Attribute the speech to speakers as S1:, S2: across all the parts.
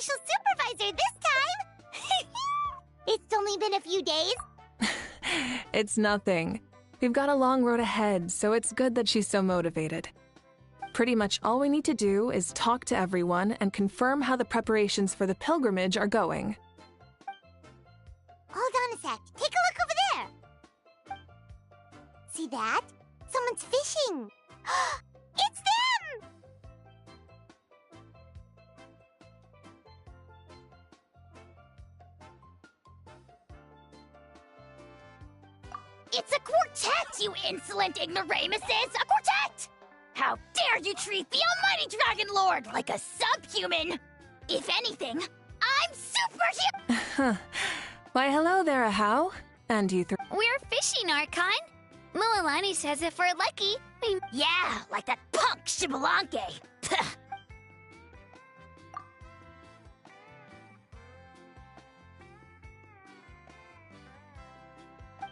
S1: official supervisor this time! It's only been a few days.
S2: It's nothing. We've got a long road ahead, so it's good that she's so motivated. Pretty much all we need to do is talk to everyone and confirm how the preparations for the pilgrimage are going.
S1: Hold on a sec. Take a look over there. See that? Someone's fishing. It's them!
S3: It's a quartet, you insolent ignoramuses! A quartet! How dare you treat the almighty Dragon Lord like a subhuman! If anything, I'm superhuman!
S2: Why, hello there, Ahau. And you
S3: We're fishing, Archon. Mulalani says if we're lucky, we... Yeah, like that punk Shibalanke.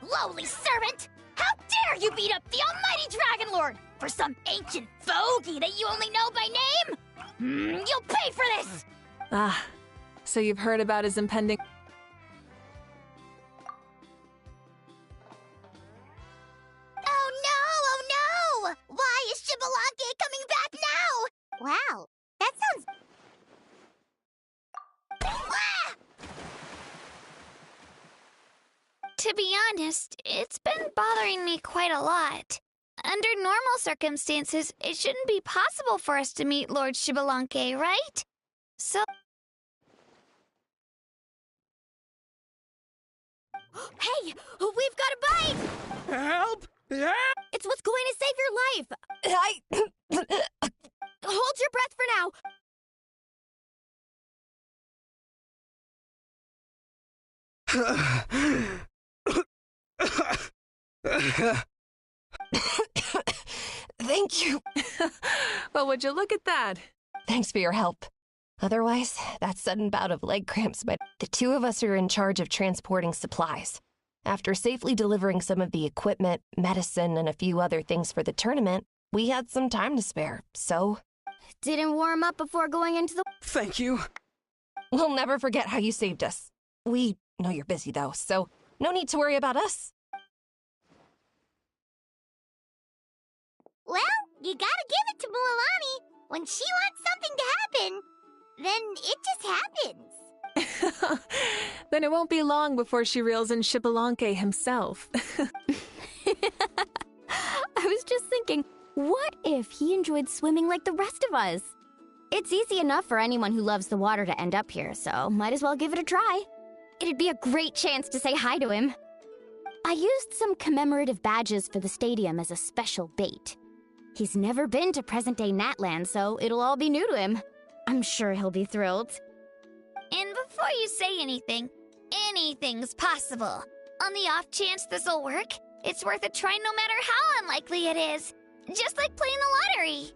S3: Lowly servant! How dare you beat up the almighty Dragon Lord for some ancient fogey that you only know by name? You'll pay for this!
S2: Ah, so you've heard about his impending...
S1: Oh no! Why is Shibalanke coming back now? Wow, that sounds... Ah!
S3: To be honest, it's been bothering me quite a lot. Under normal circumstances, it shouldn't be possible for us to meet Lord Shibalanke, right? So...
S1: Hey! We've got a bite!
S4: Help! Yeah!
S1: It's what's going to save your life! Hold your breath for now!
S5: Thank you.
S2: Well, would you look at that?
S5: Thanks for your help. Otherwise, that sudden bout of leg cramps, but the two of us are in charge of transporting supplies. After safely delivering some of the equipment, medicine, and a few other things for the tournament, we had some time to spare, so...
S1: Didn't warm up before going into the...
S4: Thank you.
S5: We'll never forget how you saved us. We know you're busy, though, so no need to worry about us.
S1: Well, you gotta give it to Mulalani. When she wants something to happen, then it just happens.
S2: Then it won't be long before she reels in Shibalanke himself.
S6: I was just thinking, what if he enjoyed swimming like the rest of us? It's easy enough for anyone who loves the water to end up here, so might as well give it a try. It'd be a great chance to say hi to him. I used some commemorative badges for the stadium as a special bait. He's never been to present-day Natland, so it'll all be new to him. I'm sure he'll be thrilled.
S3: And before you say anything, anything's possible. On the off chance this'll work, it's worth a try no matter how unlikely it is. Just like playing the lottery.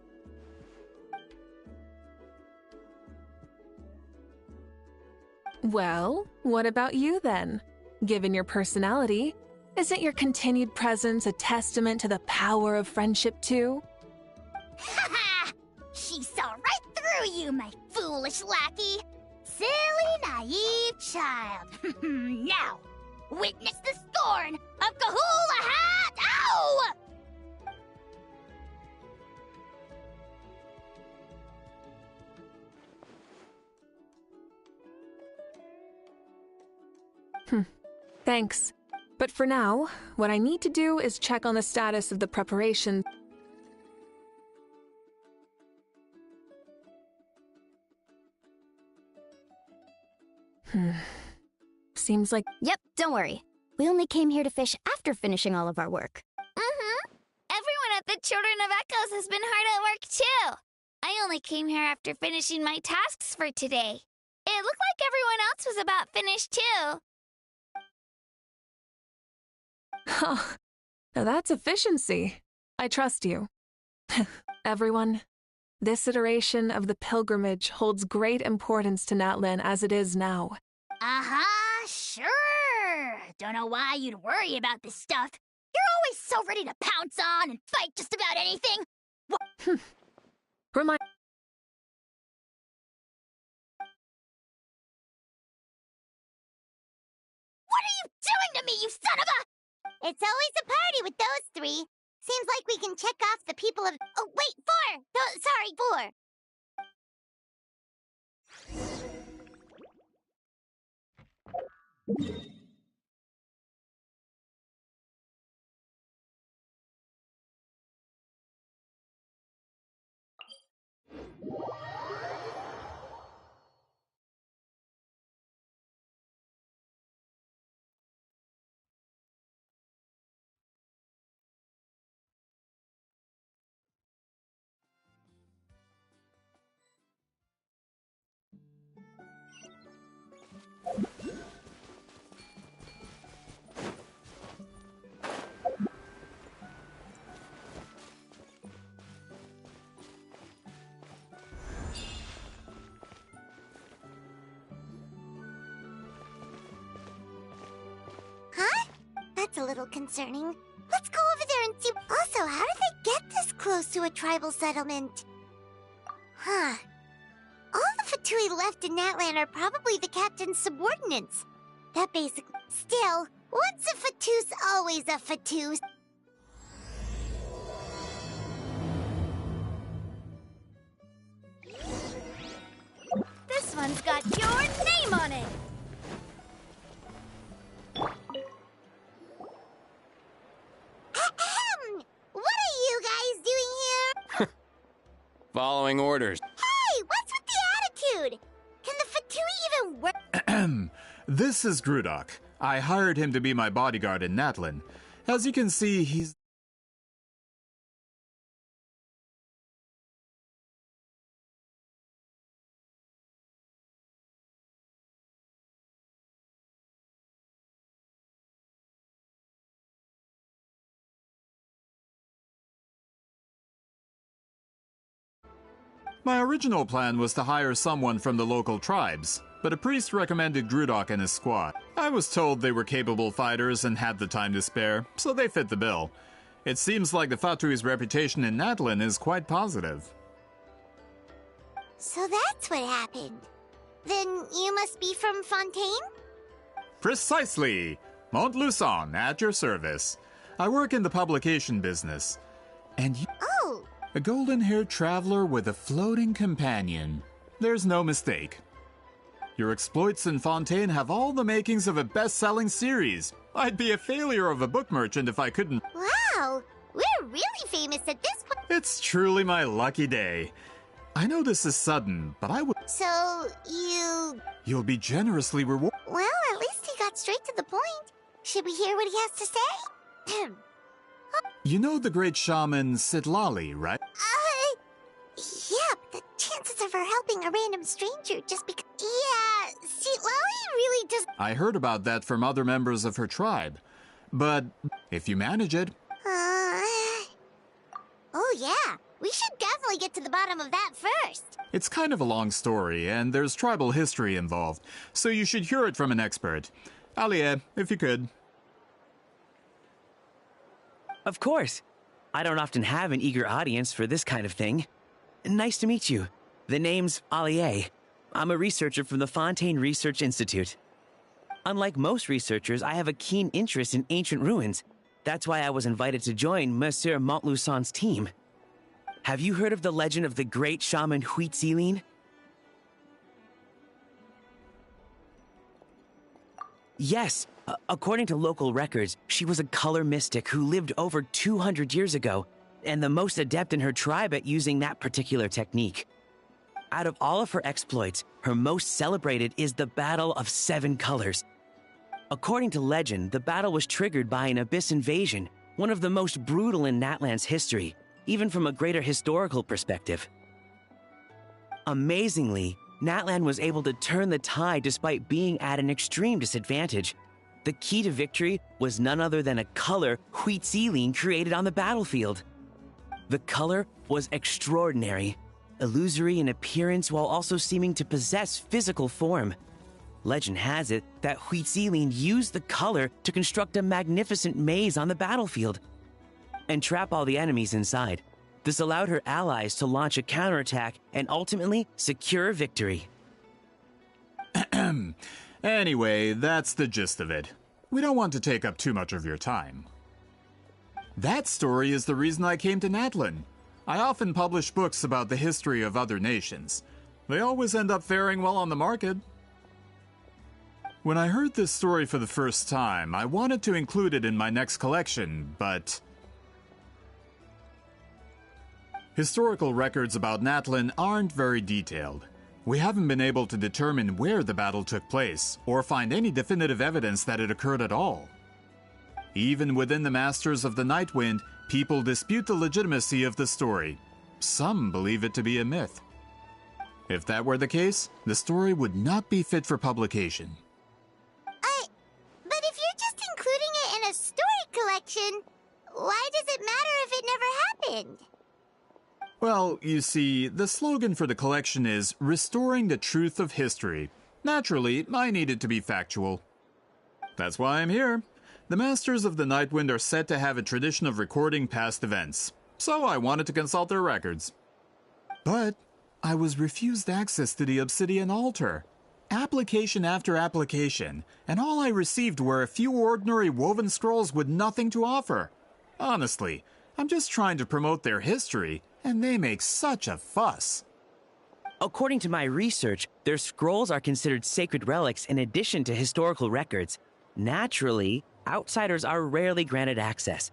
S2: Well, what about you then? Given your personality, isn't your continued presence a testament to the power of friendship too?
S3: Ha ha! She saw right through you, my foolish lackey. Silly, naive child. Now, witness the scorn of Kahula Hat! Ow!
S2: Thanks. But for now, what I need to do is check on the status of the preparation. Seems like...
S6: Yep, don't worry. We only came here to fish after finishing all of our work.
S3: Everyone at the Children of Echoes has been hard at work, too. I only came here after finishing my tasks for today. It looked like everyone else was about finished, too.
S2: Huh. Now that's efficiency. I trust you. Everyone, this iteration of the pilgrimage holds great importance to Natlan as it is now.
S3: Sure. Don't know why you'd worry about this stuff. You're always so ready to pounce on and fight just about anything.
S2: Remind
S3: you son of a...
S1: It's always a party with those three. Seems like we can check off the people of... Oh, wait, four! Sorry, four. Huh? That's a little concerning. Let's go over there and see. Also, how did they get this close to a tribal settlement? Huh. All the Fatui left in Natlan are probably the captain's subordinates. That basically... Still, once a Fatoo's always a Fatoo's.
S3: This one's got your name on it!
S1: Ahem! What are you guys doing here?
S7: Following orders.
S1: Hey, what's with the attitude? Can the Fatui even work?
S8: This is Grudok. I hired him to be my bodyguard in Natlan. As you can see, he's... My original plan was to hire someone from the local tribes, but a priest recommended Grudok and his squad. I was told they were capable fighters and had the time to spare, so they fit the bill. It seems like the Fatui's reputation in Natlan is quite positive.
S1: So that's what happened. Then you must be from Fontaine?
S8: Precisely! Montluçon, at your service. I work in the publication business. And you...
S1: Oh!
S8: A golden-haired traveler with a floating companion. There's no mistake. Your exploits in Fontaine have all the makings of a best-selling series. I'd be a failure of a book merchant if I couldn't...
S1: Wow! We're really famous at this point.
S8: It's truly my lucky day. I know this is sudden, but I would...
S1: So,
S8: You'll be generously rewarded.
S1: Well, at least he got straight to the point. Should we hear what he has to say?
S8: You know the great shaman Sitlali, right?
S1: Yeah, but the chances of her helping a random stranger just because... Yeah, see, Lolly really does...
S8: I heard about that from other members of her tribe. But if you manage it...
S1: Oh, yeah. We should definitely get to the bottom of that first.
S8: It's kind of a long story, and there's tribal history involved, so you should hear it from an expert. Alie, if you could.
S9: Of course. I don't often have an eager audience for this kind of thing. Nice to meet you. The name's Alie. I'm a researcher from the Fontaine Research Institute. Unlike most researchers, I have a keen interest in ancient ruins. That's why I was invited to join Monsieur Montluçon's team. Have you heard of the legend of the great shaman Huitzilin? Yes. According to local records, she was a color mystic who lived over 200 years ago, and the most adept in her tribe at using that particular technique. Out of all of her exploits, her most celebrated is the Battle of Seven Colors. According to legend, the battle was triggered by an abyss invasion, one of the most brutal in Natlan's history, even from a greater historical perspective. Amazingly, Natlan was able to turn the tide despite being at an extreme disadvantage. The key to victory was none other than a color Huitzilin created on the battlefield. The color was extraordinary, illusory in appearance while also seeming to possess physical form. Legend has it that Huitzilin used the color to construct a magnificent maze on the battlefield and trap all the enemies inside. This allowed her allies to launch a counterattack and ultimately secure victory.
S8: Anyway, that's the gist of it. we don't want to take up too much of your time. That story is the reason I came to Natlin. I often publish books about the history of other nations. They always end up faring well on the market. When I heard this story for the first time, I wanted to include it in my next collection, but historical records about Natlin aren't very detailed. We haven't been able to determine where the battle took place, or find any definitive evidence that it occurred at all. Even within the Masters of the Nightwind, people dispute the legitimacy of the story. Some believe it to be a myth. If that were the case, the story would not be fit for publication.
S1: But if you're just including it in a story collection, why does it matter if it never happened?
S8: Well, you see, the slogan for the collection is Restoring the Truth of History. Naturally, I need it to be factual. That's why I'm here. The Masters of the Nightwind are said to have a tradition of recording past events, so I wanted to consult their records. But I was refused access to the Obsidian Altar. Application after application, and all I received were a few ordinary woven scrolls with nothing to offer. Honestly, I'm just trying to promote their history, and they make such a fuss.
S9: According to my research, their scrolls are considered sacred relics in addition to historical records. Naturally, outsiders are rarely granted access.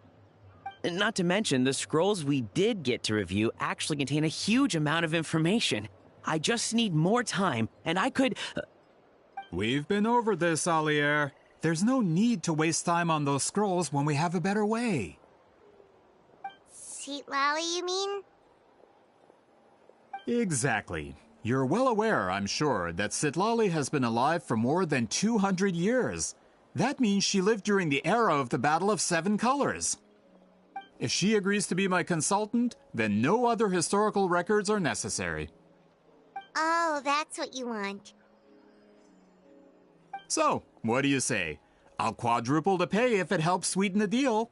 S9: Not to mention, the scrolls we did get to review actually contain a huge amount of information. I just need more time, and I could...
S8: We've been over this, Alier. There's no need to waste time on those scrolls when we have a better way.
S1: Citlali, you mean?
S8: Exactly. You're well aware, I'm sure, that Citlali has been alive for more than 200 years. That means she lived during the era of the Battle of Seven Colors. If she agrees to be my consultant, then no other historical records are necessary.
S1: Oh, that's what you want.
S8: So, what do you say? I'll quadruple the pay if it helps sweeten the deal.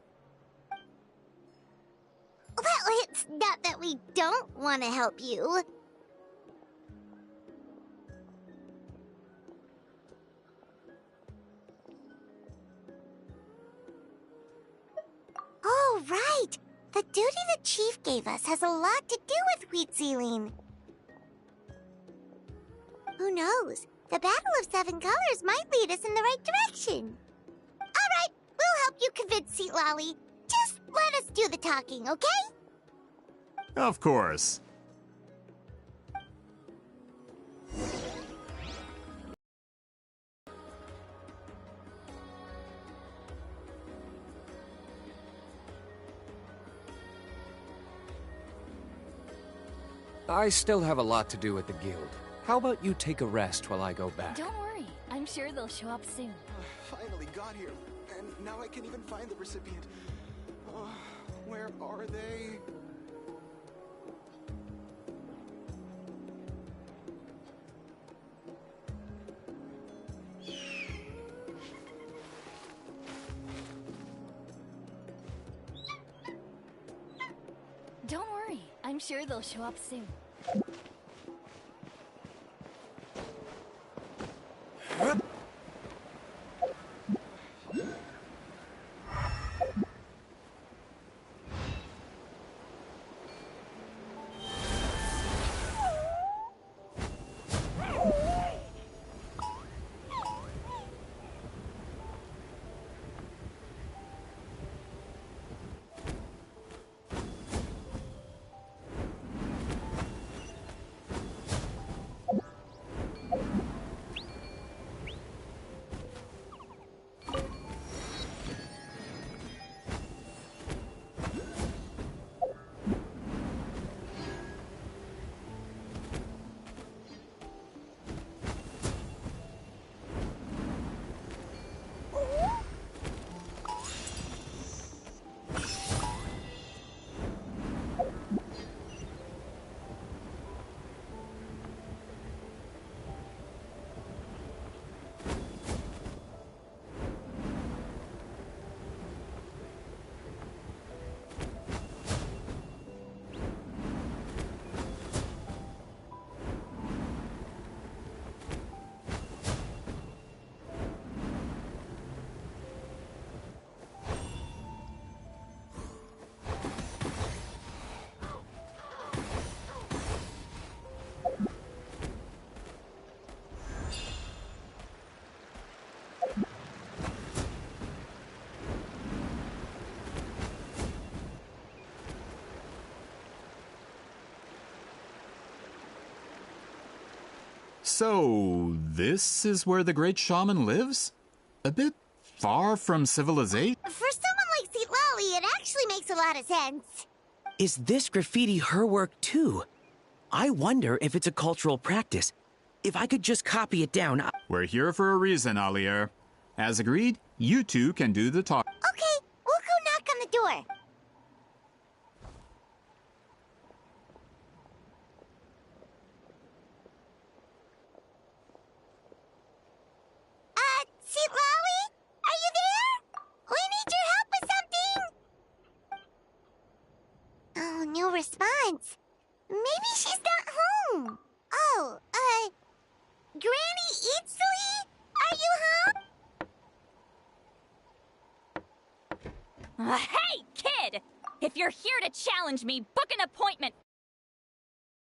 S1: Well, it's not that we don't want to help you. Oh, right! The duty the chief gave us has a lot to do with wheat sealing. Who knows? The Battle of Seven Colors might lead us in the right direction. All right, we'll help you convince Citlali. Just let us do the talking, okay?
S8: Of course.
S10: I still have a lot to do at the guild. How about you take a rest while I go back?
S11: Don't worry. I'm sure they'll show up soon.
S4: Finally got here, and now I can't even find the recipient. Where are they?
S11: Don't worry. I'm sure they'll show up soon.
S8: So, this is where the great shaman lives? A bit far from civilization?
S1: For someone like Citlali, it actually makes a lot of sense.
S9: Is this graffiti her work too? I wonder if it's a cultural practice. If I could just copy it down.
S8: We're here for a reason, Alier. As agreed, you two can do the talk.
S1: Okay, we'll go knock on the door. Citlali? Are you there? We need your help with something! Oh, no response. Maybe she's not home. Oh, Granny Eatsley? Are you home?
S11: Hey, kid! If you're here to challenge me, book an appointment